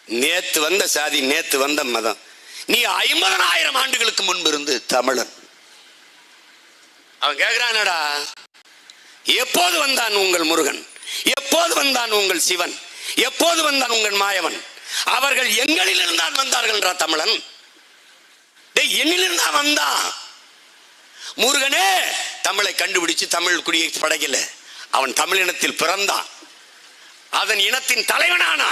நேத்து வந்த சாதி, நேத்து வந்த மதம். நீ 50,000 ஆண்டுகளுக்கு முன்பு இருந்து தமிழன். அவன் கேட்கிறானடா, எப்போது வந்தான் உங்கள் முருகன், எப்போது வந்தான் உங்கள் சிவன், எப்போது வந்தான் உங்கள் மாயவன்? அவர்கள் எங்களில் இருந்தால் வந்தார்கள் தமிழன். என்னிலிருந்தா வந்தான். முருகனே தமிழை கண்டுபிடிச்சு தமிழ் குடியை படைக்கல, அவன் தமிழினத்தில் பிறந்தான், அதன் இனத்தின் தலைவனானா,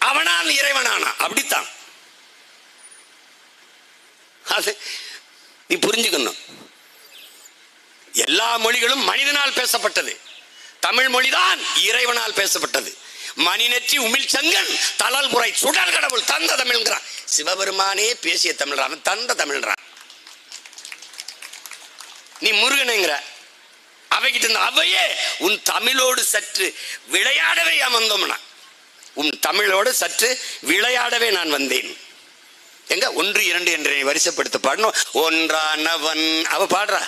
அவனால் இறைவனானா. அப்படித்தான் அது நீ புரிஞ்சுக்கணும். எல்லா மொழிகளும் மனிதனால் பேசப்பட்டது, தமிழ் மொழிதான் இறைவனால் பேசப்பட்டது. மணிநெற்றி உமிழ் சங்கன் தளல் முறை சுடர் கடவுள் தந்த தமிழ்கிறான். சிவபெருமானே பேசிய தமிழ், அவன் தந்த தமிழ்றான். நீ முருகனுங்கிற அவைகிட்ட அவையே உன் தமிழோடு சற்று விளையாடவே அமர்ந்தோம்னா, உன் தமிழோடு சற்று விளையாடவே நான் வந்தேன். எங்க 1, 2 என்று வரிசைப்படுத்த பாடணும். ஒன்றானவன் அவ பாடுறா.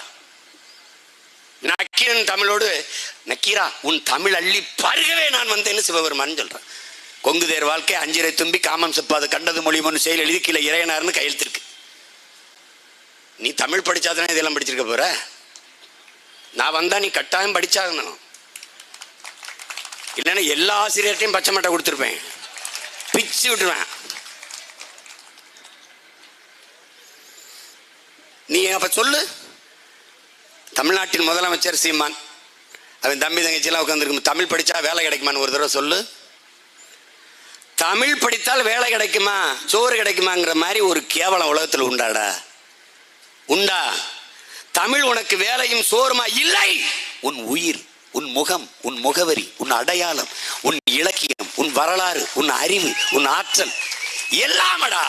நக்கீரன் தமிழோடு நக்கீரா உன் தமிழ் அள்ளி பருகவே நான் வந்தேன்னு சிவபெருமான் சொல்றான். கொங்குதேர் வாழ்க்கை அஞ்சிரை தும்பி காமம் செப்பாது கண்டது மொழிமொன்னு செயல் எழுதி கீழே இறையனார்னு கையெழுத்திருக்கு. நீ தமிழ் படிச்சாதானே இதெல்லாம் படிச்சிருக்க போற. நான் வந்தா நீ கட்டாயம் படிச்சாகணும், இல்லைன்னா எல்லா ஆசிரியர்கிட்டையும் பச்சை மட்டை கொடுத்துருப்பேன், பிச்சு விட்டுருவேன். நீ அப்ப சொல்லு, தமிழ்நாட்டின் முதலமைச்சர் சீமான் அவன் தம்பி தங்கச்சியெல்லாம் உட்காந்துருக்கும், தமிழ் படித்தா வேலை கிடைக்குமான்னு ஒரு தடவை சொல்லு. தமிழ் படித்தால் வேலை கிடைக்குமா, சோறு கிடைக்குமாங்கிற மாதிரி ஒரு கேவலம் உலகத்தில் உண்டாடா? உண்டா? தமிழ் உனக்கு வேலையும் சோறுமா? இல்லை. உன் உயிர், உன் முகம், உன் முகவரி, உன் அடையாளம், உன் இலக்கியம், உன் வரலாறு, உன் அறிவு, உன் ஆற்றல் எல்லாமடா.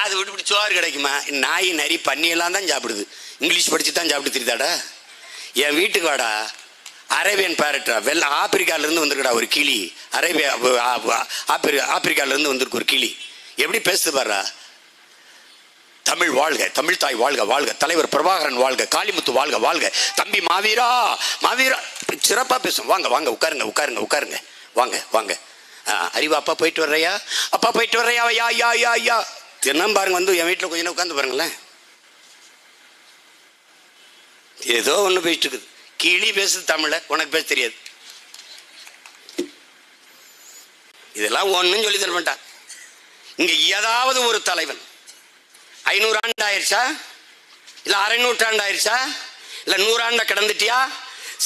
அது விட்டு இப்படி சோறு கிடைக்குமா? நாய் நரி பன்னி எல்லாம் தான் சாப்பிடுது, இங்கிலீஷ் படிச்சு தான் சாப்பிட்டு தெரியுதாடா? என் வீட்டுக்கு வாடா, அரேபியன் பேரட்டா, ஆப்பிரிக்காவிலேருந்து வந்திருக்கடா ஒரு கிளி, ஆப்பிரிக்காவிலேருந்து வந்திருக்கு ஒரு கிளி, எப்படி பேசுது பாரா. தமிழ் வாழ்க, தமிழ் தாய் வாழ்க, வாழ்க தலைவர் பிரபாகரன் வாழ்க, காளிமுத்து வாழ்க, வாழ்க தம்பி மாவீரா, மாவீரா சிறப்பாக பேசும். வாங்க வாங்க உட்காருங்க, உட்காருங்க, உட்காருங்க, வாங்க வாங்க. அறிவா அப்பா போயிட்டு வர்றையா, அப்பா போயிட்டு வர்றையா, யா யா யா யா தினம் பாருங்க, வந்து என் வீட்டில் கொஞ்சம் உட்காந்து பாருங்களேன். ஏதோ ஒன்று பேசிட்டு இருக்குது. கிளி பேசுது தமிழ, உனக்கு பேச தெரியாது. இதெல்லாம் ஒன்றும் சொல்லி தர மாட்டான். இங்க ஏதாவது ஒரு தலைவன் 500 ஆண்டு ஆயிடுச்சா, இல்ல 600 நூற்றாண்டு ஆயிடுச்சா, இல்ல 100 ஆண்டை கடந்துட்டியா?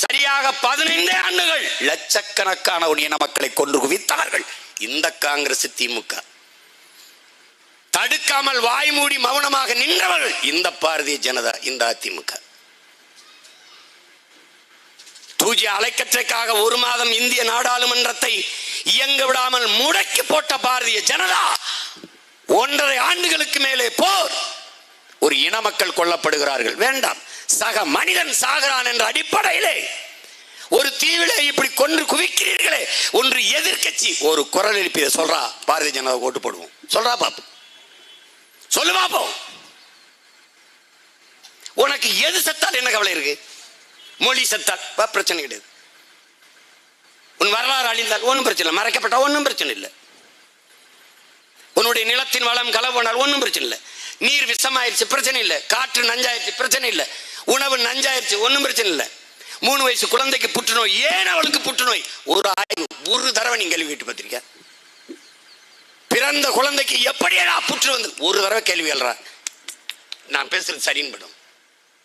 சரியாக 15 ஆண்டுகள் லட்சக்கணக்கான இன மக்களை கொன்று குவித்தார்கள் இந்த காங்கிரஸ் திமுக. தடுக்காமல் வாய் மூடி மௌனமாக நின்றவர்கள் இந்த பாரதிய ஜனதா, இந்த அதிமுக. 2G அலைக்கற்றைக்காக 1 மாதம் இந்திய நாடாளுமன்றத்தை இயங்க விடாமல் முடக்கி போட்ட பாரதிய ஜனதா 1.5 ஆண்டுகளுக்கு மேலே போர். ஒரு இன மக்கள் கொல்லப்படுகிறார்கள், வேண்டாம், சக மனிதன் சாகிறான் என்ற அடிப்படையிலே ஒரு தீவிலே இப்படி கொன்று குவிக்கிறீர்களே. ஒன்று எதிர்கட்சி ஒரு குரல் எழுப்பிய சொல்றா, பாரதிய ஜனதா ஓட்டு போடுவோம் சொல்றா, பாப்போம், சொல்லு பாப்போம். உனக்கு எது செத்தால் என்ன கவலை இருக்கு? மொழி செத்தால் பிரச்சனை கிடையாது, உன் வரலாறு அழிந்தால் ஒன்றும் பிரச்சனை இல்லை, மறைக்கப்பட்டா ஒன்றும் பிரச்சனை இல்லை, உன்னுடைய நிலத்தின் வளம் களவானால் ஒன்றும் பிரச்சனை இல்லை, நீர் விஷமாயிருச்சு பிரச்சனை இல்லை, காற்று நஞ்சாயிருச்சு பிரச்சனை இல்லை, உணவு நஞ்சாயிருச்சு ஒன்றும் பிரச்சனை இல்லை. 3 வயசு குழந்தைக்கு புற்றுநோய், ஏன் அவளுக்கு புற்றுநோய்? ஒரு ஆய்வு, ஒரு தடவை நீங்க கேள்வி கேட்டு பார்த்திருக்க? பிறந்த குழந்தைக்கு எப்படியா புற்று வந்து ஒரு தடவை கேள்வி எழுறா, நான் பேசுறது சரின்னு படும்.